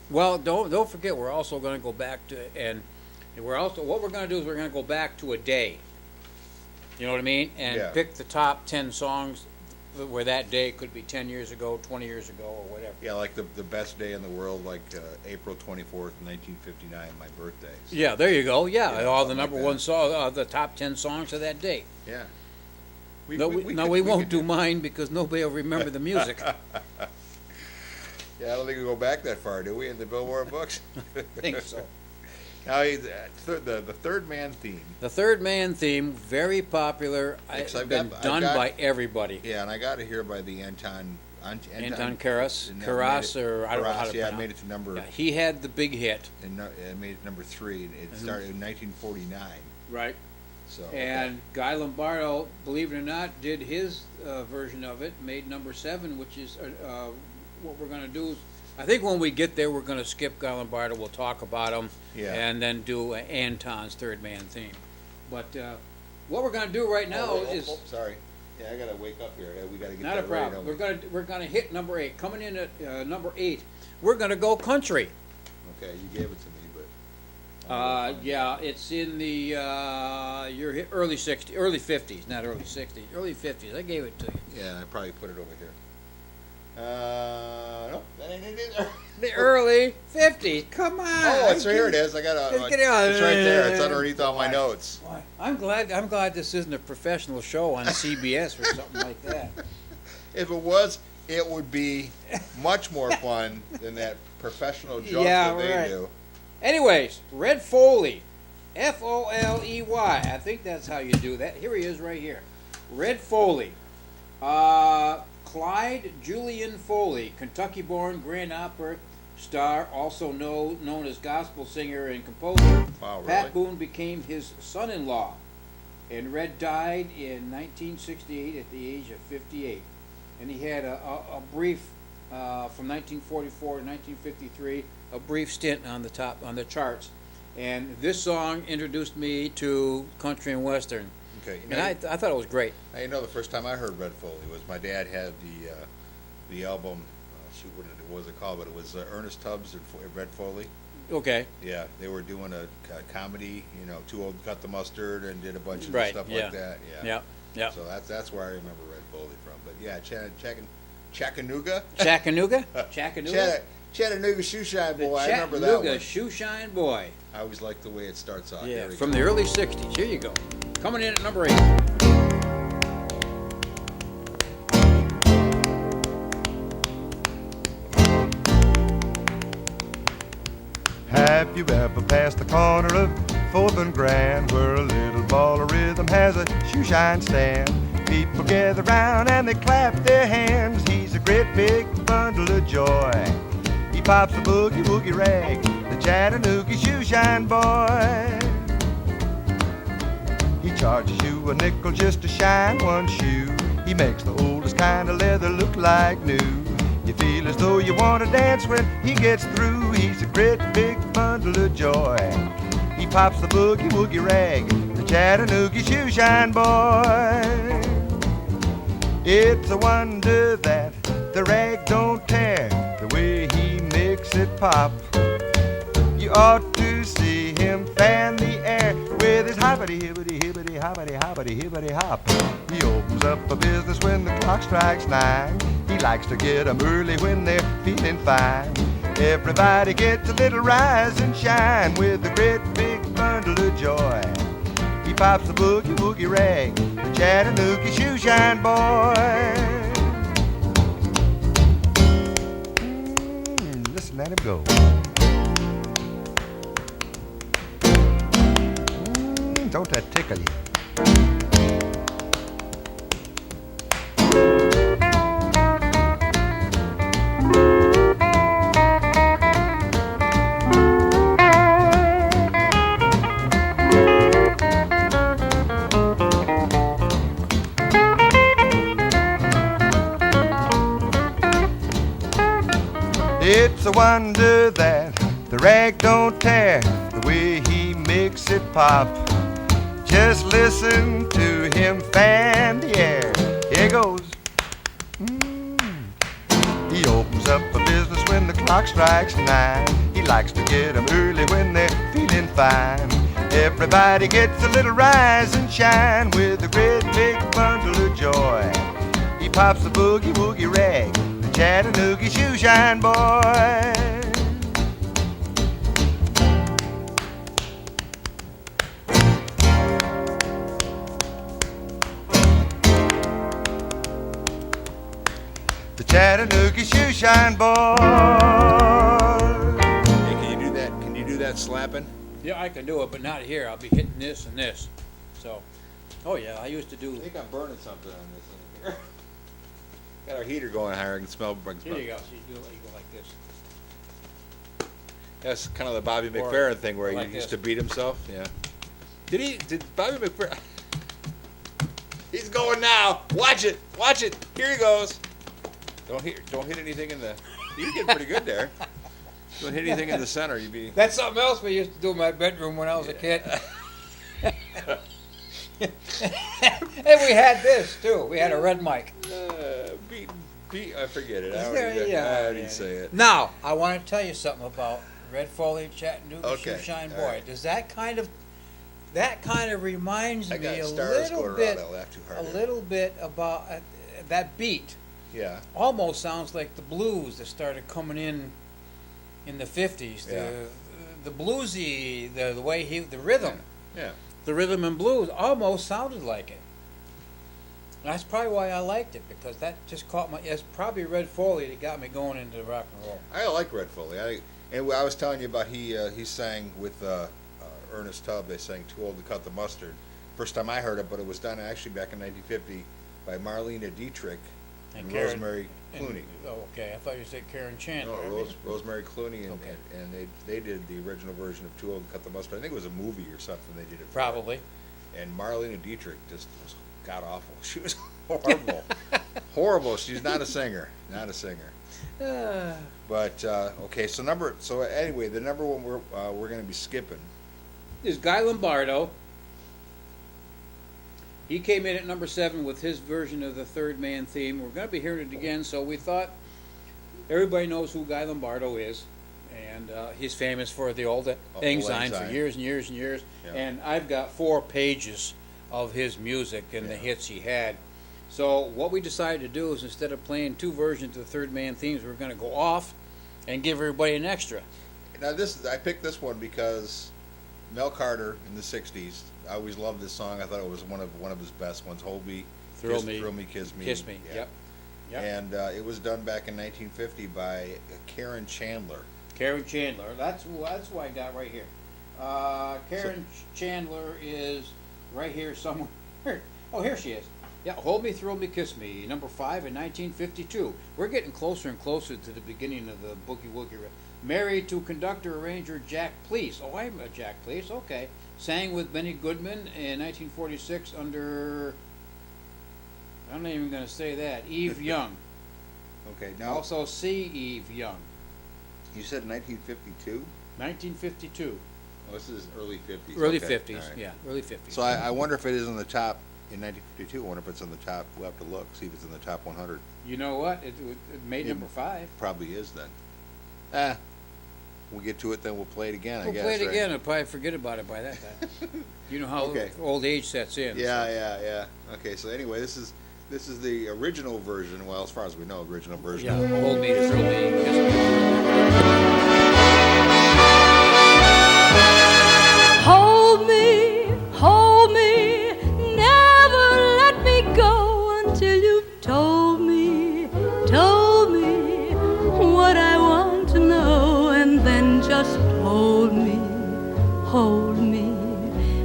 Well, don't forget, we're also going to go back to, and we're also, what we're going to do is we're going to go back to a day. You know what I mean? And Yeah. pick the top 10 songs where that day could be 10 years ago, 20 years ago, or whatever. Yeah, like the best day in the world, like April 24th, 1959, my birthday. So, Yeah, there you go. Yeah, Yeah, all the something like number that. one song, the top 10 songs of that day. yeah. We won't do mine because nobody will remember the music. Yeah, I don't think we go back that far, do we, in the Billboard books? I think so. Now, the third man theme. The Third Man theme, very popular. Yes, It's been done by everybody. Yeah, and I got it here by the Anton Karas, and or I don't know how to Karas, yeah, it pronounce made it to number, Yeah, he had the big hit. and it made it number 3, and it started in 1949. Right. So And Guy Lombardo, believe it or not, did his version of it, made number 7, which is what we're going to do. I think when we get there, we're going to skip Guy Lombardo. We'll talk about him, Yeah. and then do Anton's Third Man theme. But what we're going to do right now is sorry. Yeah, I gotta wake up here. We gotta get not a that ready, problem. don't we? We're going to hit number 8. Coming in at number 8, we're going to go country. Okay, you gave it to me, but Yeah, it's in the early 60s, early 50s, not early 60s, early 50s. I gave it to you. yeah, I probably put it over here. No, that ain't it either. The early 50s. Come on. Oh, it's here. It is. I got Let's get it on. it's right there. It's underneath all my notes. I'm glad this isn't a professional show on CBS or something like that. If it was, it would be much more fun than that professional junk Yeah, that they right. do. Anyways, Red Foley, Foley. I think that's how you do that. Here he is right here. Red Foley. Clyde Julian Foley, Kentucky-born Grand Opera star, also known as gospel singer and composer. Wow, really? Pat Boone became his son-in-law, and Red died in 1968 at the age of 58. And he had a brief, from 1944 to 1953, a brief stint on the charts. And this song introduced me to country and western. Okay. And I thought it was great. Now, you know, the first time I heard Red Foley was my dad had the album. Shoot, what was it called? But it was Ernest Tubbs and Red Foley. Okay. Yeah, they were doing a comedy. You know, Too Old to Cut the Mustard, and did a bunch of Right, stuff yeah. like that. Yeah. Yeah. Yeah. So that's where I remember Red Foley from. But yeah, Chattanooga. Chattanooga. Chattanooga Shoeshine The Boy. I remember that Chattanooga one. Shoeshine Boy. I always like the way it starts off. Yeah, There we from go. the early 60s. Here you go. Coming in at number 8. Have you ever passed the corner of 4th and Grand, where a little ball of rhythm has a shoeshine stand? People gather round and they clap their hands. He's a great big bundle of joy. He pops the boogie woogie rag, the Chattanooga shoeshine boy. He charges you a nickel just to shine one shoe. He makes the oldest kind of leather look like new. You feel as though you want to dance when he gets through. He's a great big bundle of joy. He pops the boogie woogie rag, the Chattanooga shoeshine boy. It's a wonder that the rag don't tear, the way he makes it pop. You ought to see him fan the air with his hoppity hibbity hibbity hoppity hoppity hibbity hop. He opens up a business when the clock strikes 9. He likes to get 'em early when they're feeling fine. Everybody gets a little rise and shine with a great big bundle of joy. He pops the boogie woogie rag, the Chattanooga shoeshine boy. Listen, let him go. Don't that tickle you? It's a wonder that the rag don't tear, the way he makes it pop. Just listen to him fan the air. Here goes. He opens up a business when the clock strikes 9. He likes to get 'em early when they're feeling fine. Everybody gets a little rise and shine with a great big bundle of joy. He pops the boogie woogie rag, the Chattanooga shoe shine boy. The Chattanooga shoe shine boy. Hey, can you do that? Can you do that slapping? Yeah, I can do it, but not here. I'll be hitting this and this. So, oh yeah, I used to do. I think I'm burning something on this thing here. Got our heater going higher. I can smell. Here you go. So you go like this. That's kind of the Bobby Or McFerrin thing where like he used this. to beat himself. Yeah. Did Bobby McFerrin? He's going now. Watch it. Watch it. Here he goes. Don't hit anything in the. You get pretty good there. Don't hit anything in the center. You'd be. That's something else we used to do in my bedroom when I was a kid. And we had this too. We had a red mic. Beat. I forget it. I Yeah, didn't say it. Now, I want to tell you something about Red Foley, Chattanooga, Okay, Shoe Shine all Boy. right. Does that kind of reminds I me got a stars little going bit, around. I laughed too hard a there. little bit about that beat. Yeah. Almost sounds like the blues that started coming in the 50s. Yeah. The bluesy, the way the rhythm. Yeah. The rhythm and blues almost sounded like it. That's probably why I liked it, because that just caught my. It's probably Red Foley that got me going into rock and roll. I like Red Foley. I was telling you about he sang with Ernest Tubb. They sang "Too Old to Cut the Mustard." First time I heard it, but it was done actually back in 1950 by Marlena Dietrich and Karen- Rosemary Clooney. Okay, I thought you said Karen Chandler. No, Rosemary Clooney, and, Okay. and they did the original version of "Too Old to Cut the Mustard." I think it was a movie or something they did it for. Probably. And Marlena Dietrich just was god awful. She was horrible, horrible. She's not a singer, not a singer. But okay, so anyway, the number one we're going to be skipping. Is Guy Lombardo. He came in at number 7 with his version of the Third Man theme. We're going to be hearing it again, so we thought everybody knows who Guy Lombardo is, and he's famous for the old Lang Syne for years and years and years. Yeah. And I've got 4 pages of his music and the hits he had. So what we decided to do is, instead of playing 2 versions of the Third Man themes, we're going to go off and give everybody an extra. Now I picked this one because Mel Carter in the '60s. I always loved this song. I thought it was one of his best ones. "Hold Me, Thrill Me, Kiss Me." Kiss Me. Yeah. Yep. And it was done back in 1950 by Karen Chandler. Karen Chandler. That's who I got right here. Karen Chandler is right here somewhere. Oh, here she is. Yeah, "Hold Me, Thrill Me, Kiss Me," number 5 in 1952. We're getting closer and closer to the beginning of the Boogie Woogie. Married to conductor-arranger Jack Pleece. Oh, I'm a Jack Pleece. Okay. Sang with Benny Goodman in 1946 under, I'm not even going to say that, Eve Young. Okay, now Also see Eve Young. you said 1952. 1952. Oh, this is early 50s. Early Okay, 50s, all right. yeah, early 50s. So I wonder if it is on the top in 1952. I wonder if it's on the top. We'll have to look, see if it's in the top 100. You know what? It made Yeah. number 5. Probably is then. We'll get to it, then we'll play it again, We'll I guess. play it right? again. I'll probably forget about it by that time. You know how Okay. old age sets in. Yeah. Okay, so anyway, this is the original version. Well, as far as we know, original version. Yeah, "Hold Me, Thrill Me, Kiss Me." Hold me, never let me go until you've told me what I want to know, and then just hold me,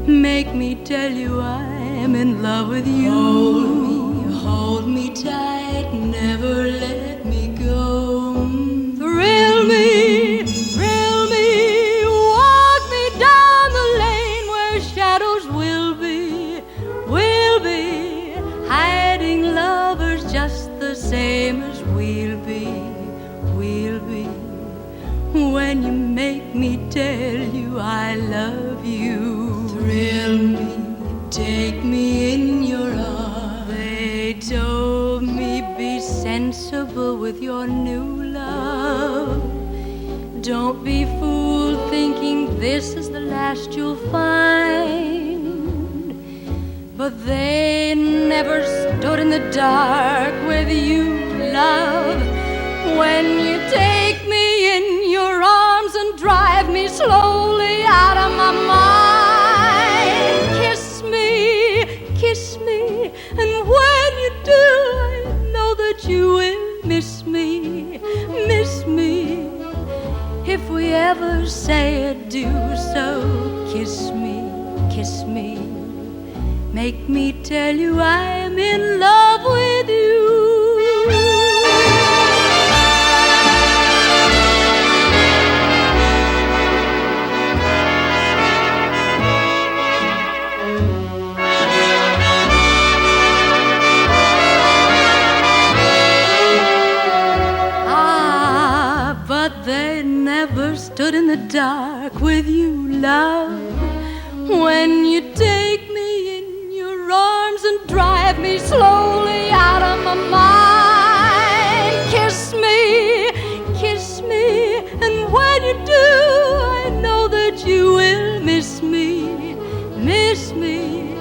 make me tell you I'm in love with you. Hold me tight, never let me go. Thrill me, walk me down the lane where shadows will be, hiding lovers just the same as we'll be. When you make me tell you I love you. Thrill me, take me in your arms. They told me be sensible with your new love. Don't be fooled thinking this is the last you'll find. But they never stood in the dark with you, love. When you take me in your arms and drive me slowly out of my mind. Kiss me, and when you do, I know that you will miss me, miss me. If we ever say adieu, so kiss me, make me tell you I'm in love with you. They never stood in the dark with you, love. When you take me in your arms and drive me slowly out of my mind. Kiss me, and when you do, I know that you will miss me, miss me.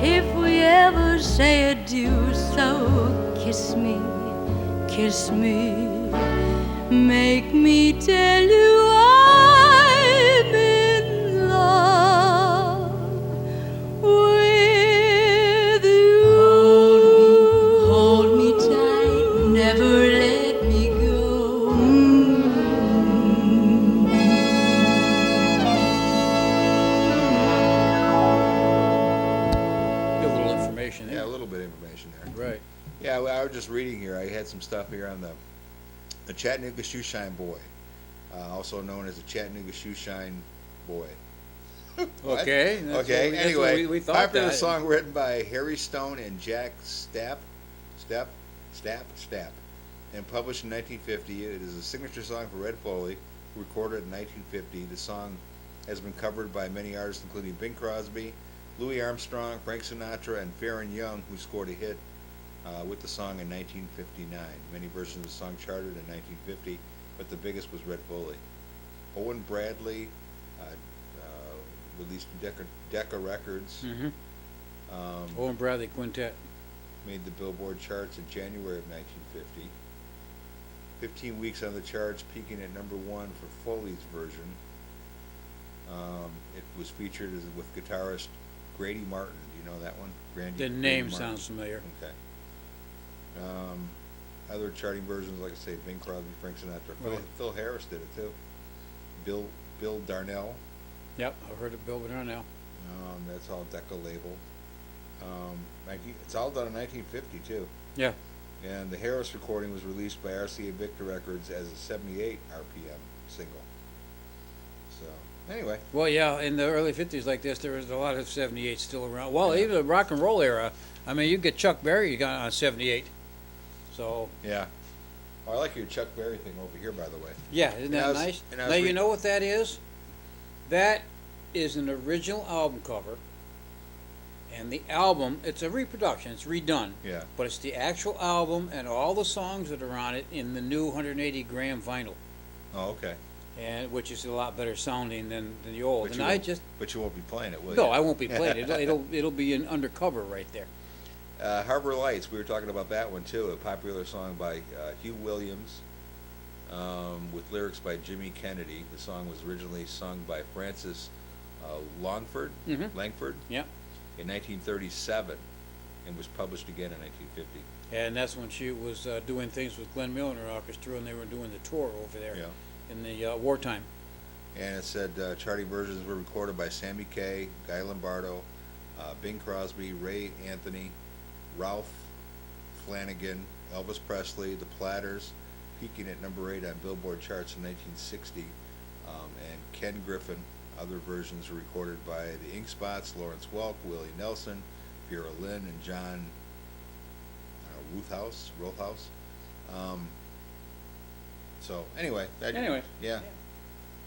If we ever say adieu, so kiss me, make me tell you I'm in love with you. Hold me tight, never let me go. Give a little information there. Yeah, a little bit of information there. Right. Yeah, well, I was just reading here. I had some stuff here on the Chattanooga Shoeshine Boy, also known as the Chattanooga Shoeshine Boy. Okay. Okay. That's Anyway, what we thought popular that. song written by Harry Stone and Jack Stapp, and published in 1950. It is a signature song for Red Foley, who recorded it in 1950. The song has been covered by many artists, including Bing Crosby, Louis Armstrong, Frank Sinatra, and Farron Young, who scored a hit with the song in 1959. Many versions of the song charted in 1950, but the biggest was Red Foley. Owen Bradley released Decca Records. Mm-hmm. Owen Bradley Quintet. Made the Billboard charts in January of 1950. 15 weeks on the charts, peaking at number 1 for Foley's version. It was featured with guitarist Grady Martin. Do you know that one? The name sounds familiar. Okay. Other charting versions, like I say, Bing Crosby, Frank Sinatra. Right. Phil Harris did it too. Bill Darnell. Yep, I've heard of Bill Darnell. That's all Decca label. It's all done in 1950 too. Yeah. And the Harris recording was released by RCA Victor Records as a 78 RPM single. So, anyway. Well, yeah, in the early 50s like this, there was a lot of 78 still around. Well, even the rock and roll era. I mean, you get Chuck Berry, you got on 78. So. Yeah. Oh, I like your Chuck Berry thing over here, by the way. Yeah, isn't that nice? Now, you know what that is? That is an original album cover. And the album, it's a reproduction, it's redone. Yeah. But it's the actual album and all the songs that are on it in the new 180 gram vinyl. Oh, okay. And which is a lot better sounding than the old. But But you won't be playing it, will you? No, I won't be playing it. It'll be an undercover right there. Harbor Lights, we were talking about that one too, a popular song by Hugh Williams with lyrics by Jimmy Kennedy. The song was originally sung by Francis Langford, Yeah. in 1937 and was published again in 1950. And that's when she was doing things with Glenn Miller and her orchestra, and they were doing the tour over there in the wartime. And it said charting versions were recorded by Sammy Kaye, Guy Lombardo, Bing Crosby, Ray Anthony, Ralph Flanagan, Elvis Presley, the Platters, peaking at number 8 on Billboard charts in 1960, and Ken Griffin. Other versions were recorded by the Ink Spots, Lawrence Welk, Willie Nelson, Vera Lynn, and John Rothhouse. So anyway, yeah.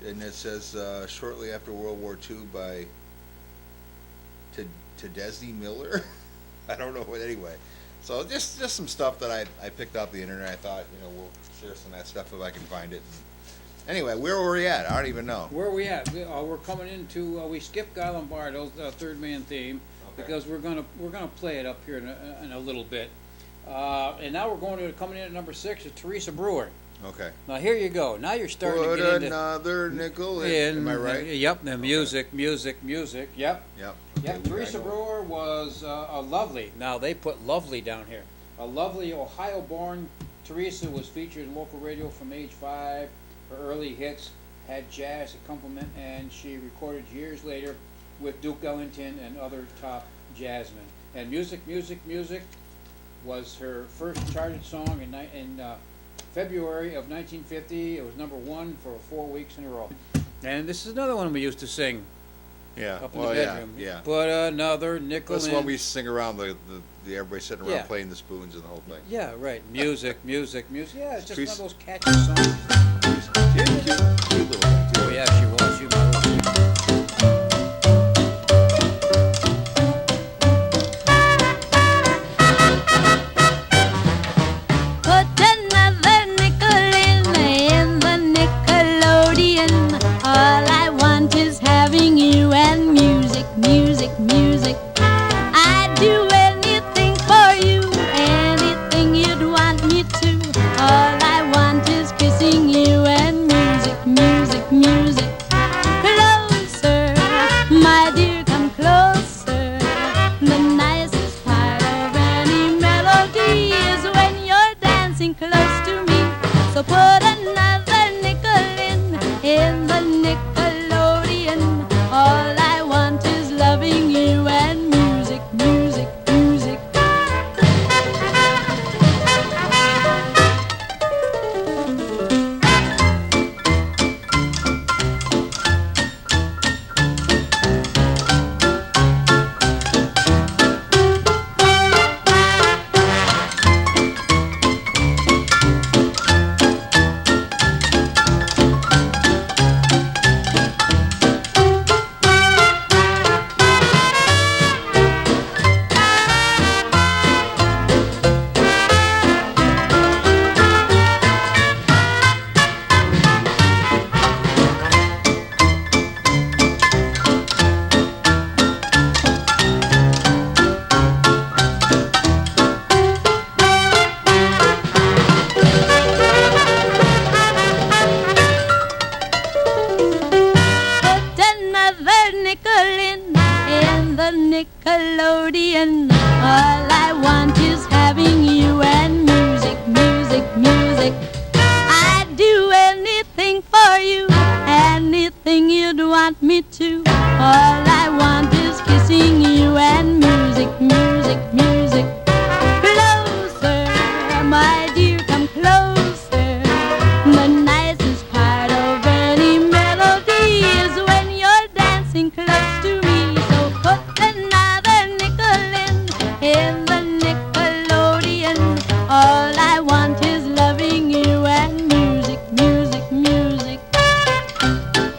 And it says shortly after World War II by Tedeschi Miller. I don't know what. Anyway, so just some stuff that I picked off the internet. I thought we'll share some of that stuff if I can find it. Anyway, where were we at? I don't even know. Where are we at? We're coming into. We skipped Guy Lombardo's Third Man theme because we're gonna play it up here in a little bit. And now we're coming in at number 6 is Teresa Brewer. Okay. Now here you go. Now you're starting Put to get into another nickel in. Am I right? Yep. The music. Yep. Yep. Yep. Teresa Brewer was a lovely. Now they put lovely down here. A lovely Ohio-born Teresa was featured in local radio from age 5. Her early hits had jazz accompaniment, and she recorded years later with Duke Ellington and other top jazzmen. And music was her first charted song in February of 1950. It was number 1 for 4 weeks in a row. And this is another one we used to sing up in the bedroom. Yeah. Put another nickel That's in. when we sing around the everybody sitting around playing the spoons and the whole thing. Yeah, right. Music. Yeah, it's just Teresa- one of those catchy songs. Cute little thing, too. Oh, yeah, she was. She was. Put another nickel in the Nickelodeon. All I want is having you and music. I'd do anything for you, anything you'd want me to. All I want is kissing you and music. Closer, my dear, come closer. The nicest part of any melody is when you're dancing close to me. So put another nickel in the Nickelodeon. All I want is loving you and music. Put another nickel in the Nickelodeon. All I want is having you and music. I'd do anything for you, anything you'd want me to. All I want is kissing you and music. Closer, my dear, come closer. The nicest part of any melody is when you're dancing close to me. So put another nickel in the Nickelodeon. All I want is loving you and music.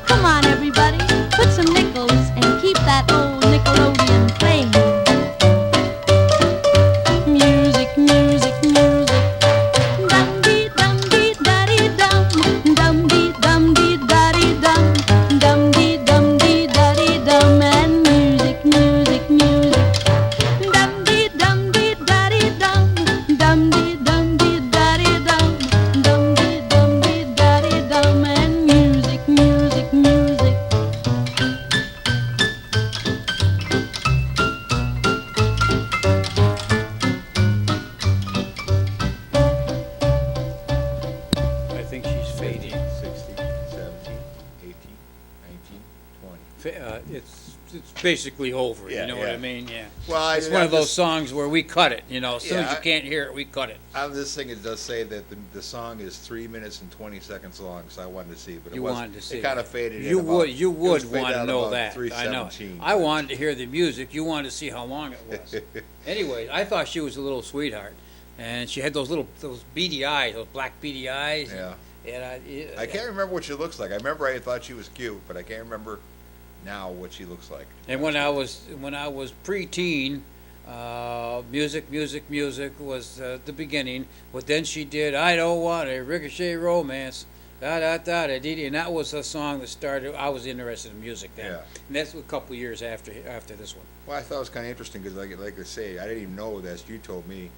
Come on, everybody, put some nickels and keep that old Nickelodeon playing. Music. Dum-dee-dum-dee-da-dee-dum. Dum-dee-dum-dee-da-dee-dum. Dum-dee-dum-dee-da-dee-dum. And music. Dum-dee-dum-dee-da-dee-dum. Dum-dee-dum-dee-da-dee-dum. Dum-dee-dum-dee-da-dee-dum. And music. I think she's fading. 16, 17, 18, 19, 20. It's basically over. Yeah, You know what yeah. I mean? Yeah. Well, It's one of those songs where we cut it. As soon as Yeah, you can't hear it, we cut it. On this thing, it does say that the song is 3 minutes and 20 seconds long, so I wanted to see, but You wanted to see it kind it. of faded. You in would about, it was faded want to out know about that. I know. 3:17. I wanted to hear the music. You wanted to see how long it was. Anyway, I thought she was a little sweetheart, and she had those beady eyes, those black beady eyes. Yeah. And I can't remember what she looks like. I remember I thought she was cute, but I can't remember now what she looks like. And when I was preteen, music was the beginning. But then she did "I Don't Want a Ricochet Romance." Da da da da dee dee, and that was a song that started. I was interested in music then, Yeah. and that's a couple years after this one. Well, I thought it was kind of interesting because, like I say, I didn't even know that. You told me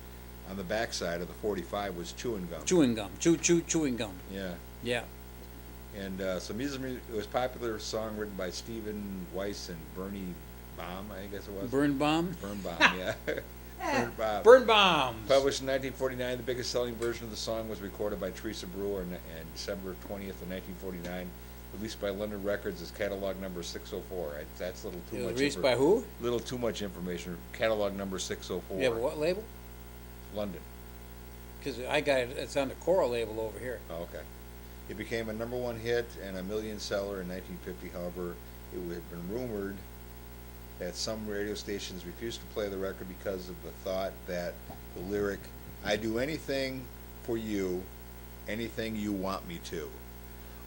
on the backside of the 45 was chewing gum. Chewing gum, chewing gum. Yeah. Yeah. And so music, it was a popular song written by Stephen Weiss and Bernie Baum, I guess it was. Birnbaum. Birnbaum, yeah. Birnbaum. Birnbaum. Published in 1949, the biggest selling version of the song was recorded by Teresa Brewer on December 20th of 1949. Released by London Records as catalog number 604. That's a little too much. Released by who? Little too much information. Catalog number 604. Yeah, but what label? London. Because I got it. It's on the Cora label over here. Oh, okay. It became a #1 hit and a million seller in 1950. However, it had been rumored that some radio stations refused to play the record because of the thought that the lyric, "I do anything for you, anything you want me to."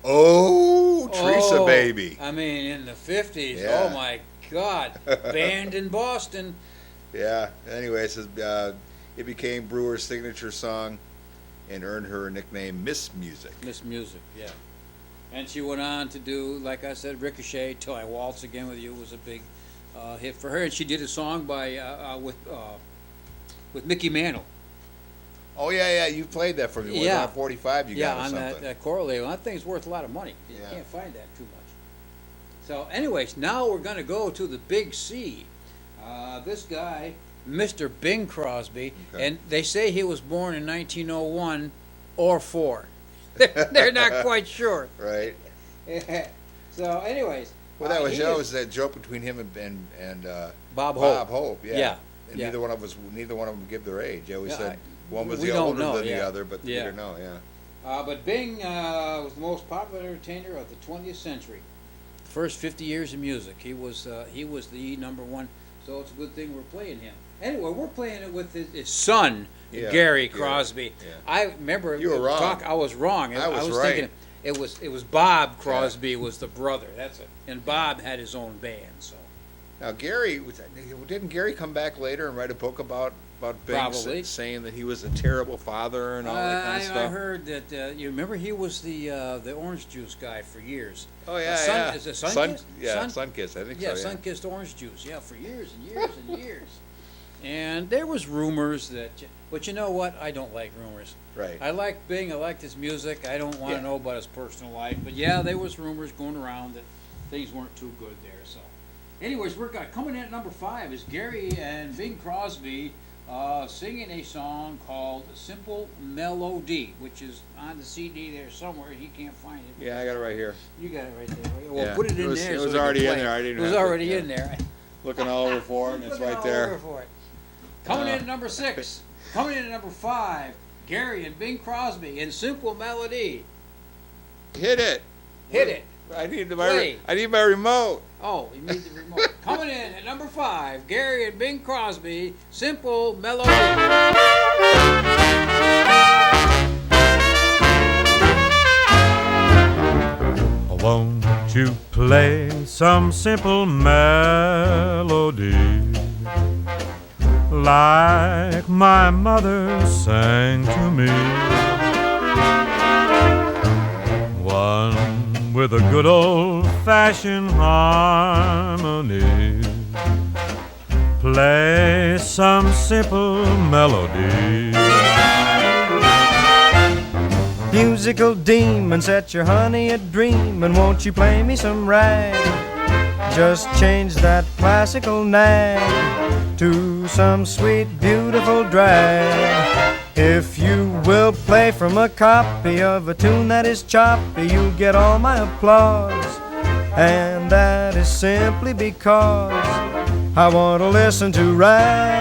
Oh, Teresa, baby. I mean, in the 50s. Yeah. Oh, my God. Banned in Boston. Yeah. Anyway, it says it became Brewer's signature song and earned her a nickname Miss Music. Miss Music, yeah. And she went on to do, like I said, Ricochet, Till I Waltz Again With You was a big hit for her. And she did a song with Mickey Mantle. Oh, yeah, you played that for me. Yeah. On 45 you got or on something. that Cora label. That thing's worth a lot of money. You Yeah. can't find that too much. So, anyways, now we're going to go to the Big C. This guy, Mr. Bing Crosby, Okay. and they say he was born in 1901 or 4. They're not quite sure. Right. So, anyways. Well, that he is- was that joke between him and Bob Bob Hope. Hope, yeah. Yeah, And yeah. neither one of them give their age. They always Yeah, said one was we the don't older know, than yeah. the other, but Yeah. we don't know, yeah. But Bing was the most popular entertainer of the 20th century. The first 50 years of music, he was the #1. So it's a good thing we're playing him. Anyway, we're playing it with his son, Yeah, Gary yeah, Crosby. yeah. I remember You were wrong. I was wrong. I was right. thinking it was Bob Crosby was the brother. That's it. And Bob had his own band. So Now Gary, didn't Gary come back later and write a book about Bing, Probably. saying that he was a terrible father and all that kind of I stuff? heard that. You remember he was the orange juice guy for years. Oh yeah, Sun- yeah. Is it Sunkist? Yeah, Sunkist. I think Yeah, so. Yeah. Sunkist orange juice. Yeah, for years and years and years. And there was rumors that, but you know what? I don't like rumors. Right. I like Bing. I like his music. I don't want to Yeah. know about his personal life. But yeah, there was rumors going around that things weren't too good there. So, anyways, coming in at number 5 is Gary and Bing Crosby singing a song called "Simple Melody," which is on the CD there somewhere. He can't find it. Yeah, I got it right here. You got it right there. Well, Yeah. put it in It was- there. it so was we can already in play there. I it. didn't It was have to- already yeah. in there. Looking all over for it, and it's Looking right all there. over for it. Coming in at number 6. Coming in at number 5. Gary and Bing Crosby in "Simple Melody." Hit it. Hit it. I need Play. my remote. Oh, you need the remote. Coming in at number 5. Gary and Bing Crosby, "Simple Melody." Won't you play some simple melody like my mother sang to me? One with a good old-fashioned harmony. Play some simple melody. Musical demon, set your honey a dreamin'. Won't you play me some rag? Just change that classical nag to some sweet, beautiful drag. If you will play from a copy of a tune that is choppy, you'll get all my applause. And that is simply because I want to listen to rag.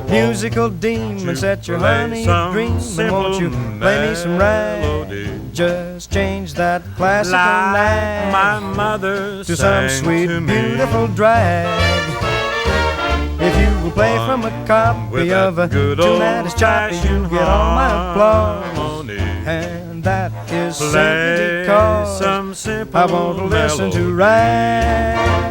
Musical demon, set your honey a dreamin'. Won't you play me some rag? Just change that classical nag my mother to some sang sweet, to me. beautiful drag. If you will play from a copy With of a good tune that is choppy, you'll get all my applause. harmony. And that is simply Play because some simple I want to listen to melody. rag.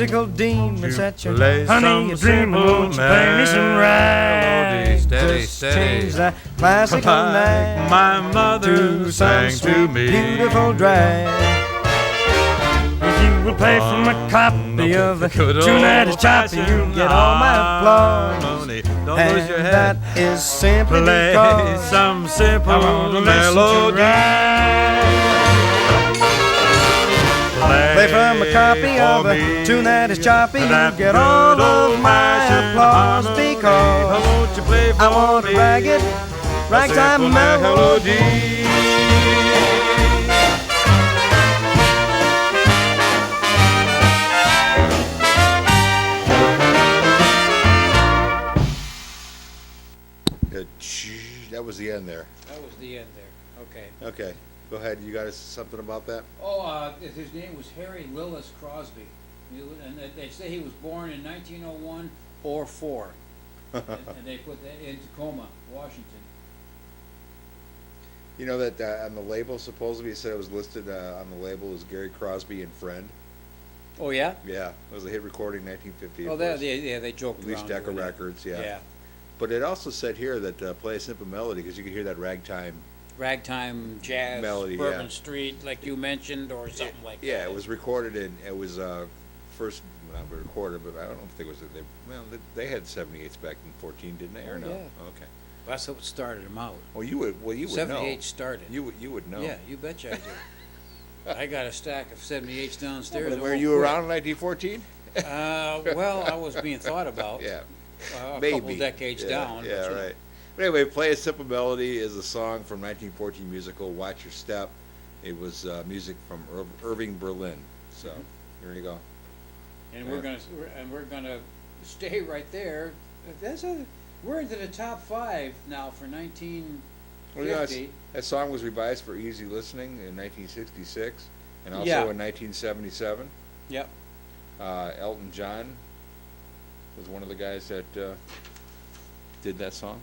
musical demons that you play honey, some you dream simple won't you play me some rag? melody, steady, Just steady. change that classical Like nag my mother to some sang to sweet, me. beautiful drag. If you will play from a copy of the Good tune that is choppy, you get all my applause. harmony. Don't And lose your head. that is simply Play because some I simple want to listen to melody. rag. Play from a copy of a tune that is choppy, you get all of my applause because Won't you play for I want to me? ragged, ragtime melody. That was the end there. That was the end there. Okay. Okay, go ahead. You got something about that? Oh, his name was Harry Lillis Crosby. And they say he was born in 1901 or 4. and they put that in Tacoma, Washington. You know that on the label, supposedly it said it was listed on the label as Gary Crosby and Friend. Oh, yeah? Yeah, it was a hit recording in 1950. Oh, they joked At least around Decca doing that. Records, yeah. Yeah. But it also said here that play a simple melody because you could hear that ragtime. Ragtime, jazz, Melody, Bourbon yeah. Street, like you mentioned, or something like that. Yeah, it was recorded in. It was first not recorded, but I don't think it was. They had 78s back in 14, didn't they? Or Oh, no? yeah. Okay. That's what started them out. Well, you would know. 78 started. You would know. Yeah, you betcha I do. I got a stack of 78s downstairs. But that were won't you quit. around in 1914? Well, I was being thought about. Yeah. A Maybe. couple decades Yeah, down. Yeah, but, you know. right. But anyway, Play a Simple Melody is a song from 1914 musical Watch Your Step. It was music from Irving Berlin. So here you go. And we're gonna stay right there. We're into the top 5 now for 1950. Well, you know, that song was revised for easy listening in 1966 and also Yeah. in 1977. Yep. Elton John was one of the guys that did that song.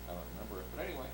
I don't remember it, but anyway.